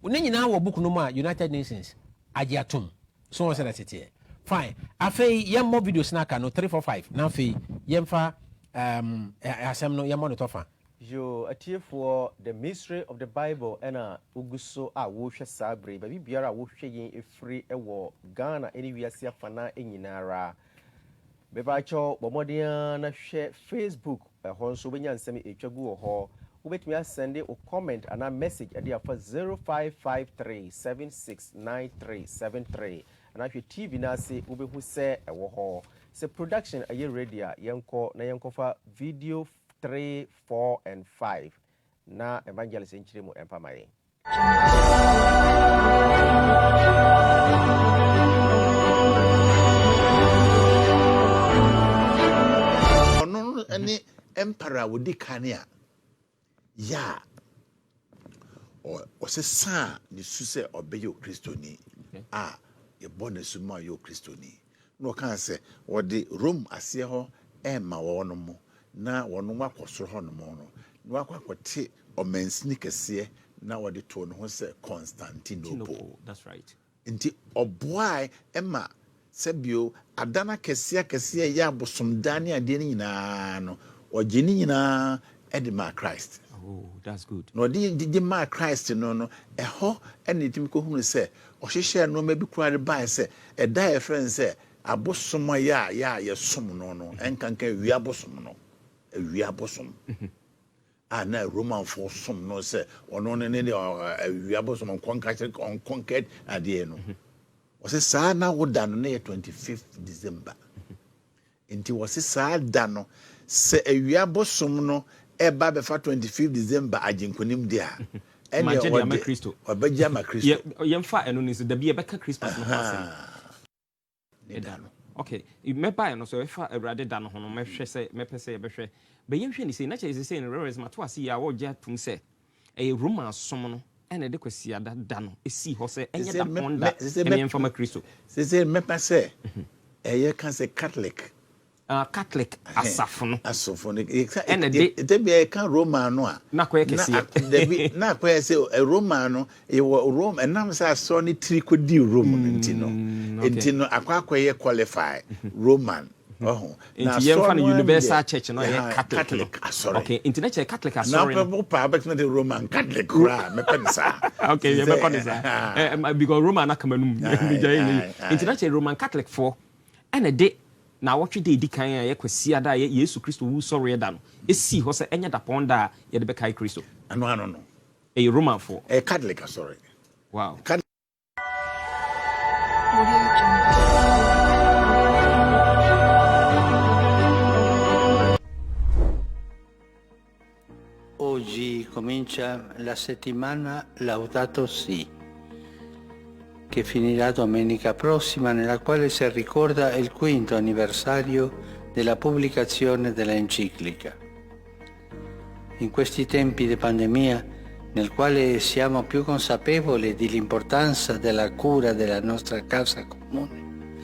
wo nyina wo book no ma United Nations agiatum. So what said it here? Fine. Afei yem more videos na ka no 345. Na afei yem fa asem no yem no tofa. Yo atie for the mystery of the Bible ena uguso a wo hwe sabre ba bibiara wo hwe yen efri ewo Ghana eni wiase afana enyinara. Beba cho bomodia na hwe Facebook ho nso benya nsem etwagu wo ho. Ubetumi asende o comment and a message at the 0553769373 and if your TV na say ube who say e wo ho say production aye ready a yenko na yenko fa video 3 4 and 5 na evangelist enchire mu empamaye ono ani emperor wodi kania ya o se sa ni suse obeye o kristoni a ye bone suma yo kristoni no kan se wo de Rome ase ho e ma wono mo na wono akosoro ho no mo no no akwakote o mansini kese na wo de to no ho se Constantinople. That's right. Nti oboai e ma sebio adana kese ya bosomdane ade ni nyina no ogeni nyina edema Christ. Oh, that's good. No, the ma Christ no eho ene tim ko hunu se ohhehye no ma bi kura by se e die friend se abosom ya som no enkanka wi abosom no wi abosom na Roman for som no se ono ne wi abosom conquered ade no o se sa na woda no na 25th December enti wo se sa da no se wi abosom no eba be fa 25th December aginkonim dia ɛne Majedi ama Kristo. Obeji ama Kristo. Yemfa eno ni so da bia beka Christmas no asem. Edano. Okay, meba no so efa awurade da no ho no mehwe se mepese yebehwe. Be yemhwe ni sei na che sei no reverence mato ase ya wo gya tum se Roman som no ene de kwasi da no esi ho se enye da ponda ene yemfa ma Kristo. Se mepese eye kan se Catholic. Catholic asafo no ene de be kan Roman no a na koye kese na koye se Roman no e Rome enam sa so ni trikodi Rome ntino akwakoye qualify Roman na so no universal church no Catholic sorry okay international Catholic sorry na pe pa bet the Roman Catholic ra me pensa okay me pensa because Roman na kamanum international Roman Catholic for ene de na watwe de dikan ya yekwasi ada Yesu Kristo wu sorry da no esi ho se enya da ponda ye de bekai Kristo no Roman for Catholic sorry wow Oggi comincia la settimana Laudato Si, che finirà domenica prossima, nella quale si ricorda il 5° anniversario della pubblicazione della enciclica. In questi tempi di pandemia, nel quale siamo più consapevoli dell'importanza della cura della nostra causa comune,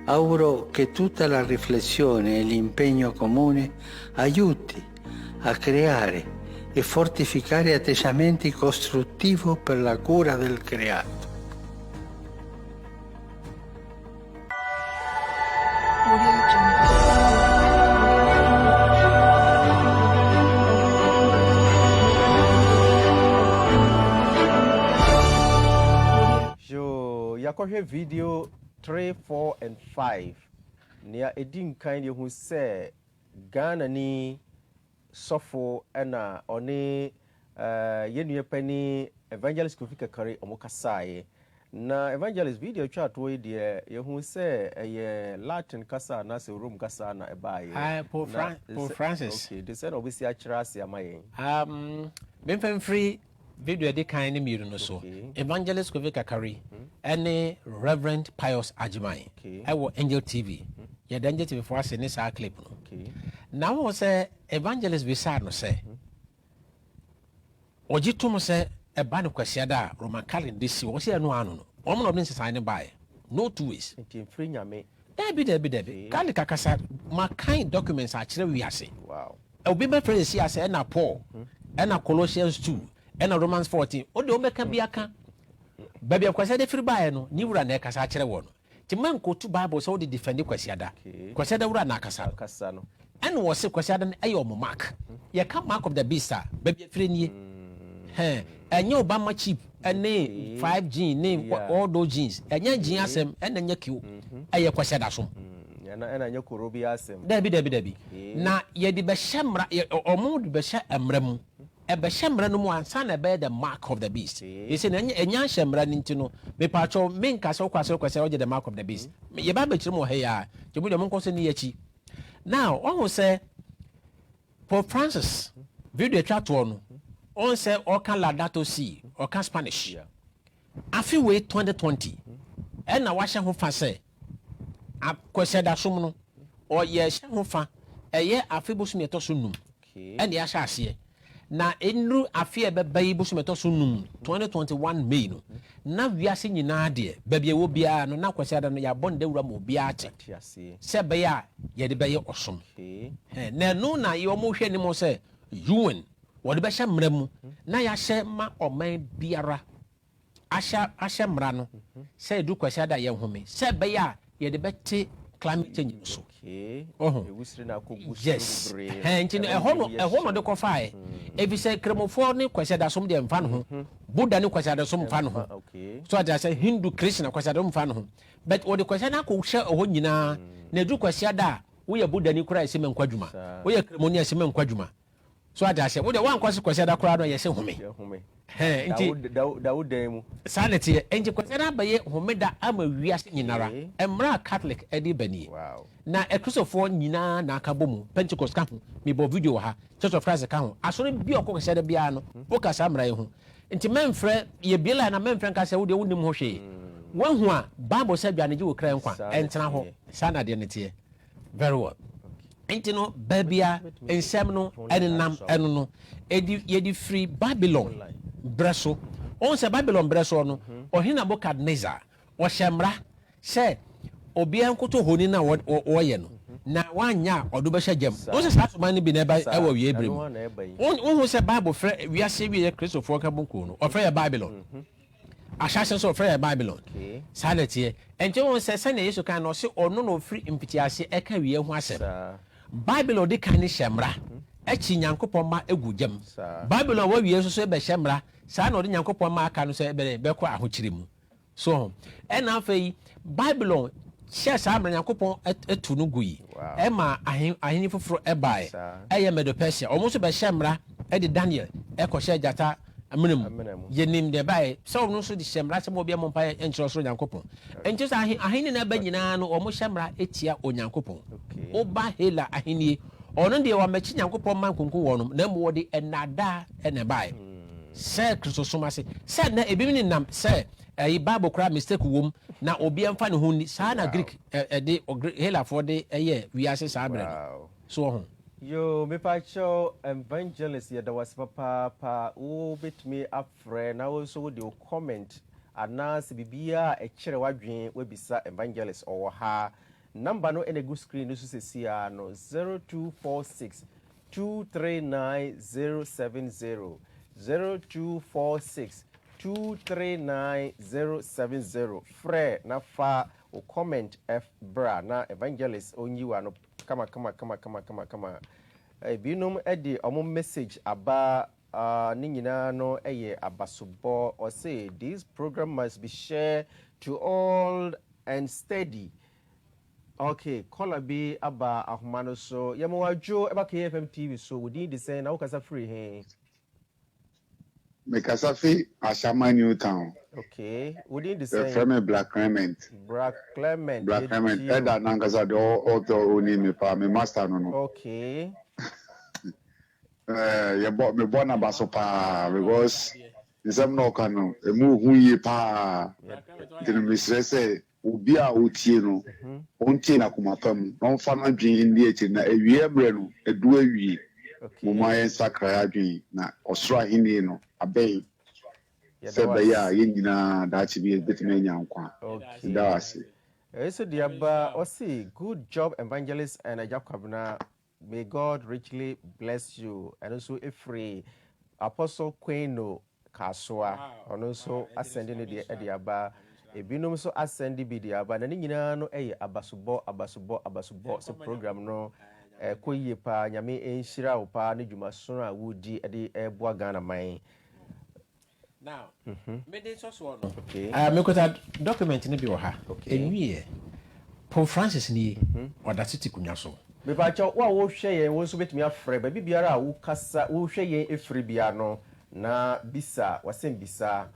auguro che tutta la riflessione e l'impegno comune aiuti a creare e fortificare atteggiamenti costruttivi per la cura del creato. Yakohwe video 3, 4 and 5 nia edin kan ye hu se Ghana ni sofo na oni yenue pani evangelist Kofi Kakari omokasaye na evangelist video twa to ye hu se ye Latin kasa na se Rome kasa na ebaye Pope Francis okay they said obisi akira ase amaye memfem free video de kan ne miru no so evangelist Kofi Kakari ene Reverend Pius Ajimai ewo Angel TV ye the Angel TV for us ne sa clip no now wo say evangelist we sa no say ojitum say e ba ne kwasiada a Roman calendar si wo say no anu no omo no bin sesa ne bae no two ways ntin free nyame debi kali kakasa ma kind documents a kire wi ase wow obi be friend si ase na Paul na Colossians 2 na Romans 14 o de o meka biaka babia kwasa de free bae no ni wura na kasa kire wo no ti man ko to Bible so de defend kwasiada wura na kasa no and was se kwasiada na ayo mo mark ye ka mark of the beast babia free nie enye Obama chip ene 5G name all those genes enye gene asem ene nya kiwo eye kwasiada so ena nya korobi asem debi na ye de be hyemra omo de be hye emramu e be hyemra no mu ansa na be the mark of the beast you say enya hyemra ninti no me pacho menka so kwase o the mark of the beast ye ba be kirimo he ya je bu de mo nkoso ni yachi now one say Pope Francis video chat no on say o kan Laudato Si o kan Spanish afi we 2020 e na wa hye ho fa say akwase da som no o ye hye ho fa eye afi bosu me to so num e na ya hye ase na enru afi e beba yi bosu me to so num 2021 May no na wiase nyina de ba bia wo bia no na kwase da no ya bonde wura mo bia ate se be ya ye de be ye osom na no na ye mo hwe ni mo se UN wo de be hye mramu na ya hye ma oman biara asha mra no se du kwase da ye home se be ya ye de be te climate change so ewusiri na ko yes nti eho no de ko fae ebi se kremofo ne kwase da som de mfa no ho Buddha ne kwase da som mfa no ho so ada say Hindu Christian kwase da mfa no ho but wo de kwase na ko hwe ho nyina na du kwase da wo ye Buddha ni kura ese men kwadwuma wo ye kremoni ese men kwadwuma so ada say wo de wan kwase da kura no ye se home nti Dawudemu sanity enje kwase da baye home da ama wiase nyinara emra Catholic edi bani na ekristofo nyina na akabomu Pentecost ka ho me bo video ha Church of Christ ka ho asore bi okwose da bia no wo ka sa mra ye ho nti memfrɛ ye biela na memfrɛ nka sɛ wo de wonim ho hwe wahu a Bible sɛ aduane gye wo kra nkwa ɛntena ho saa na de ne teɛ very well nti no baabia nsɛm no ɛnenam ɛno no yɛde firi Babylon brɛ so ɔn sɛ Babylon brɛ so no ɔhene Nebukadnezar ɔhyɛ mmara sɛ obia nkoto honi na wɔyɛ no na wanya ɔdo bɛhyɛ gyam ɔn sɛ saa soma no bi na ɛwɔ wie brɛ mu ɔhu sɛ Bible frɛ wiase wie Kristofoɔ ka bonko no ɔfrɛ yɛ Babylon ahyɛhyɛ nso ɔfrɛ yɛ Babylon saa na teɛ ɛnkyɛ wɔn sɛ sɛnea Yesu kan no ɔse ɔno na ɔfiri mpitiase ɛka wie ho asɛm Babylon de kan ne hyɛ mmara ɛkyi Nyankopɔn ma egu gyam Babylon wɔ wie nso so ɛbɛhyɛ mmara saa na ɔde Nyankopɔn ma aka no sɛ bɛkɔ ahokyere mu so ɛna afei Babylon hyɛ saa mmara Nyankopɔn ɛtu no gu yi ɛma ahene foforɔ ɛbae ɛyɛ Medo-Persia ɔmo nso bɛhyɛ mmara ɛde Daniel ɛkɔhyɛ gyata amenem yenim de bae sɛ ɔno nso de hyɛ mmara sɛ mo bia mo mpa ɛnkyerɛ soro Nyankopɔn ɛnkyɛ sɛ ahene na ɛba nyinaa no ɔmo hyɛ mmara ɛtia Onyankopɔn oba hela ahenie ɔno deɛ wɔmɛkyi Nyankopɔn ma nkonko wɔ no na mo wɔde ɛnada ɛna bae sɛ Kristo som ase sɛ na ebi ne nam sɛ Bible kora mistake wom na obi amfa ne ho ni saa na Greek de helafoɔ de ɛyɛ wiase saa brɛ so ho yo me pacho evangelist ya da was papa wo betumi afrɛ na wo so de comment anase bibia e kyerɛ wadwen we bisa evangelist ɔwɔ ha number no ene go screen no so sesia no 0246 239070 0246 239070 frɛ na fa o comment f bra na evangelist onyiwa no kama binum edi omo message aba ni nyina no eye abasobo or say this program must be shared to all and steady. Okay, caller be aba ahumano so yemo wajo eba KFM TV so wodi de say na wo kasa free he Mekasafi Ashama Newtown. Okay, wodi de say from Black Clement. Black Clement. Eda Nankasa do auto oni me pa me master no. Okay. You bought me born abaso pa because nsem no kanu emu hu yi pa. Tini misre say obi a otie no. Ontie na kumapam. No fa na dwen ndi echi na ewie bre no edu awie. Mama yen sakra adwen na osoro ahini no abey. Sebe ya yengina dachi bi betime nyankwa. Okay. Dawase. So diaba osi good job evangelist and Ajakwabna. May God richly bless you. And also free Apostle Kweno Kaswa. And also ascending the Ediaba. Ebinum so ascendi bi diaba. Na nyina no abasubo so program no koye pa nyame enhira wo pa ne dwumaso a wodi ede eboa Ghana man. Now, me dey so no. Okay. Me kota document ni bi wo ha. Enwie. Pope Francis ni oda titi kunwa so. Me pa cho wa wo hwe yen wo so betumi afrɛ ba bibiara a wo kasa wo hwe yen efiri bia no na bisa wasem bisa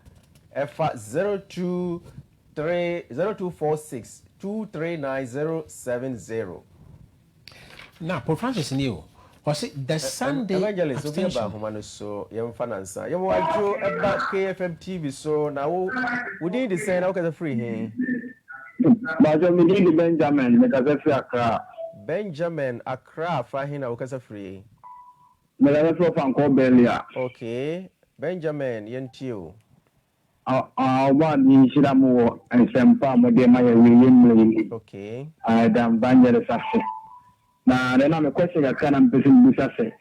efa 0246 239070. Now, Pope Francis ni o. Was the Sunday evangelist obi aba homa so yem fa nansa yem wajo eba KFM TV so na wo wodi de say na wo kasa free he Bajo mi di Benjamin me kasa free Accra Benjamin Accra fa he na wo kasa free me kasa free Fanko Belia. Okay, Benjamin yentio wa ni shira mo ensempa mo de ma ye wi. Okay, dan banjere safe na na me question ka kana mpese bisa se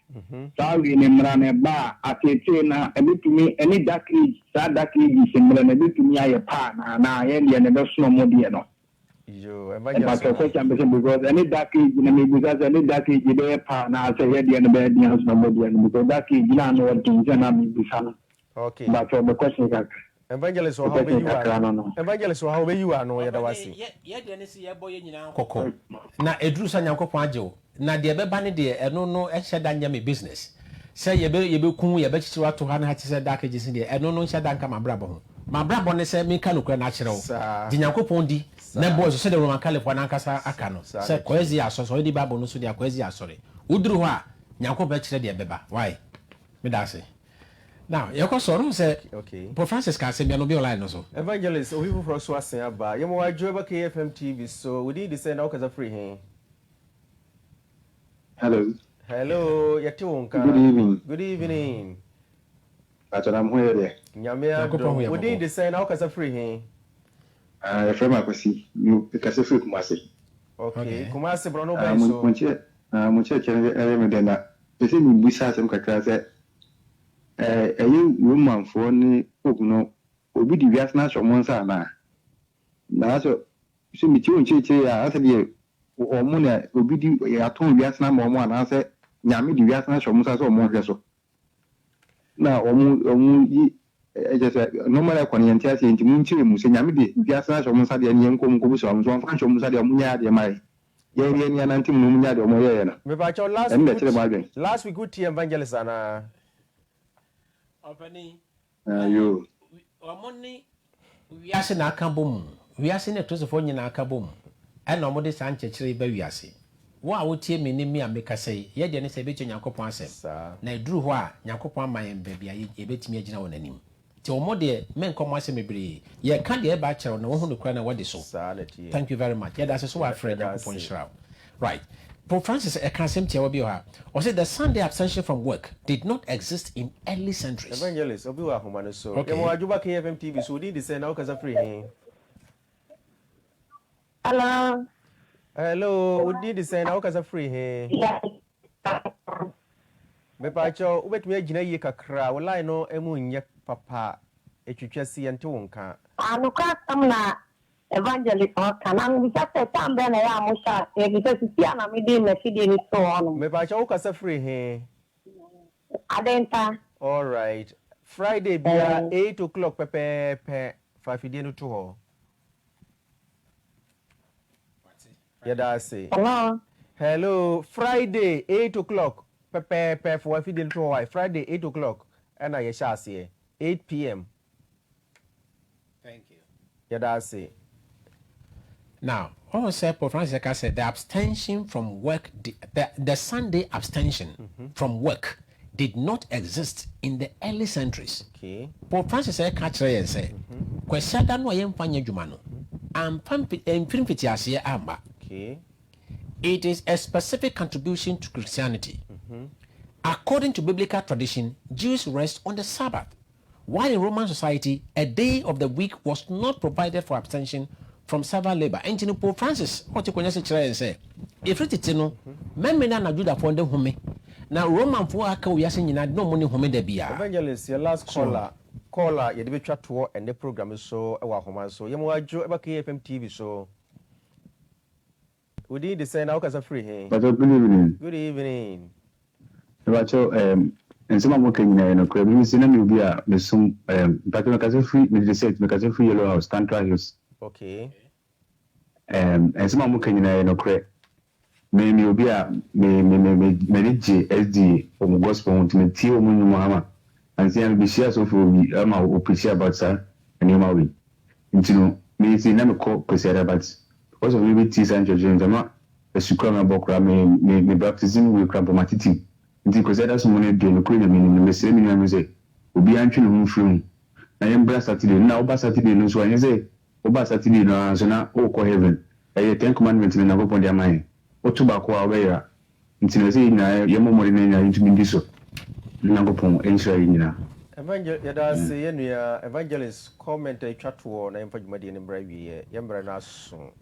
sawi ni mrane ba atete na ebitumi any dark age sa dark age semra na ebitumi aye pa na ye ne be so mo de no yo evangelist because any dark age na me because any dark age be pa na say ye de no be de so mo de no because dark age na no what things na me bisa no. Okay, but the question ka evangelist how be you are evangelist how be you are no ye da wase ye de ne se ye boye nyina kokko na eduru sa Nyankopon agyew na de beba ne de eno no ehye da nya me business say ye be kun ye be chichi wato ha na ha se da ka gisi de eno no hye da nka mabrabo ho mabrabo ne se me ka no kra na kyerɛw di Nyankopon di na boy so de Roman California na nkasa aka no say kwezi asoso di Bible no so de kwezi asore uduru ho a Nyankopon kyerɛ de beba why me da se Now, you can say, okay. Pope Francis can say, "Me no be online also." Evangelist, we people for so asen aba. You mo job KFM TV, so we need to send out as free here. Hello. Hello, yati wonka. Good evening. Good evening. I'm here. Nyame ado. We need to send out as free here. From Akwasi, you because free Kumasi. Okay. Kumasi bro no buy so. Munche chere me dena. Pese mi busa asem kakra se woman for ni ogno obi di wiase na so monsa na so mi ti onche ya ase de omo na obi di aton wiase na mo na ase nyame di wiase na so monsa so mo hwe so na omu yi ejese normal akwa ni ntia se nti munchire mu se nyame di wiase na so monsa de ni enkom ko so so fa so monsa de munya de mai ye ni ananti mu munya de mo ye na me ba cho last week good evangelist ana Opani. You. Omoni wiase na aka bom. Wiase na tosofo nyina aka bom. Ana omode san chechire ba wiase. Wo a wotie me ni me ameka sei, ye de ne se becho Nyankopon asem. Na eduru ho a Nyankopon amayem ba bia ye betimi agina won anim. Ti omode men komo asem mebre. Ye ka de e ba kire na wo hu no kra na wode so. Thank you very much. Yeah, that's so afraid Nyankopon shira. Right. Pope Francis or said the Sunday abstention from work did not exist in early centuries. Evangelist, Obi wa humano so. Okay. Yemo ajuba KFM TV so we need to send out as a free here. Hello. Hello, we need to send out as a free here. Me pa cho ubetumi agina yi kakra wala no emu nye papa etwetwase ante wonka. Anuka tamna evangelist kanang bisa se tambe na ya musha e bisa sia na mi di me fidi ni so ono me ba cha ukasa free he adenta. All right, Friday bia 8 o'clock pepe 5 di no to ho ya da say hello Friday 8 o'clock pepe 5 di no to ho Friday 8 o'clock and I sha say 8 p.m. Thank you. Ya da say now, Paul said, Pope Francis said, the abstention from work, the Sunday abstention from work did not exist in the early centuries. Okay. Pope Francis said, "Catcher and say, Quesada no yem panya jumano, and pimpitiasia amba." Okay. It is a specific contribution to Christianity. According to biblical tradition, Jews rest on the Sabbath, while in Roman society, a day of the week was not provided for abstention from servant labor. And Pope Francis, what you can say, if it is no, men na Judah for the home. Now, Roman for aka we are saying no money home de bia. Evangelist, your last caller, you debate chat to and the program is so our home. So, you know, Joe about KFM TV. So, we need to send out as a free hand. But good evening. Good evening. About and some more came in a crib. You see, you be a some but free with the set because free yellow house, Tantra Hills. Okay. And some more came in a crib. Maybe you be a SD from gospel to Tio Munumama and see and be shares of we appreciate about sir and you marry. Into me, see, never call Crusader, but also we will tease and judge them. The Sukram Bokra may baptism will cramp matiti. Into Crusaders money do no create a minimum, the same music will be actually room from. I am brass Saturday, now Bass Saturday, no so I say, Oba Saturday, no, so now, oh, heaven. I 10 commandments in the open their mind. Tobacco away until say na yemo more than into Mindiso. Nangopon, Ensha. Evangelist comment a chat war na infajumadi in Bravi, Yambra.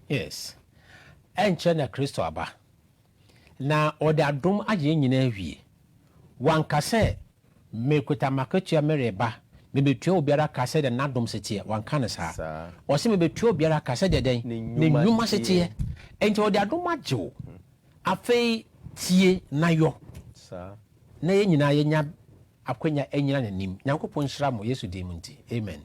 Yes. And China Christo Abba. Now, or the Adum Aji in one casse, make with a marketia mereba, maybe 2 biara casse and Nadum city, one canasa, or see maybe 2 biara casse the day, Numa city, and to the Adumajo. Afei tie na yo sa na yenyina yenya akwanya enyina nanim Nyankopon hira mo Yesu dim nti amen.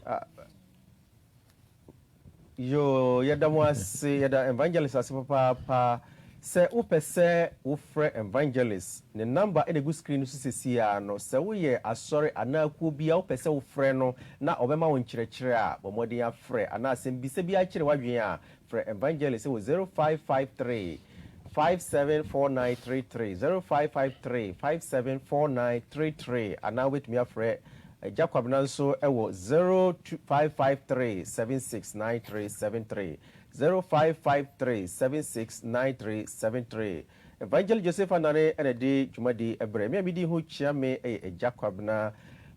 Yo yadamu ase yada evangelist ase papa se upese wo frɛ evangelist ne number e de go screen so sesia no se wo ye asɔre anaku bia upese wo frɛ no na obema wo nkyerɛkyerɛ a bomɔden afrɛ ana asɛm bi se bia kyerɛ wadwen a frɛ evangelist wo 0553 574933 0553 574933 and now with me afraid agya kwabena nso ɛwɔ 0553769373 0553769373 Evangel Joseph Anare ene de dwumadi ebre me amidi ho chia me agya kwabena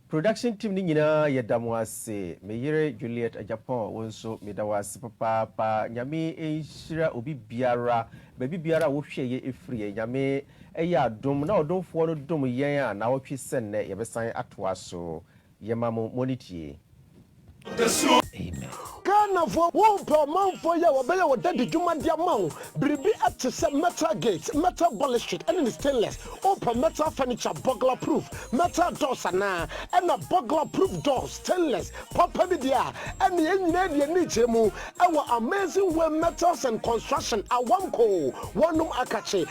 production team ni nyina yedamo ase meyere Juliet Ajapon wonso medawase papa nyame enhira obi biara baby biara wo hwe ye efiri nyame eya adom na odomfo no dom yen a na wotwe senne yebesan atoa so yemamo monitie Amen. Ghana for one per month for ya wabaya wa daddy juma dia man bribi at se metal gates metal ballistic and in stainless open metal furniture burglar proof metal doors and a burglar proof doors stainless papa media and the engineer ni chemu our amazing way metals and construction awamko one akache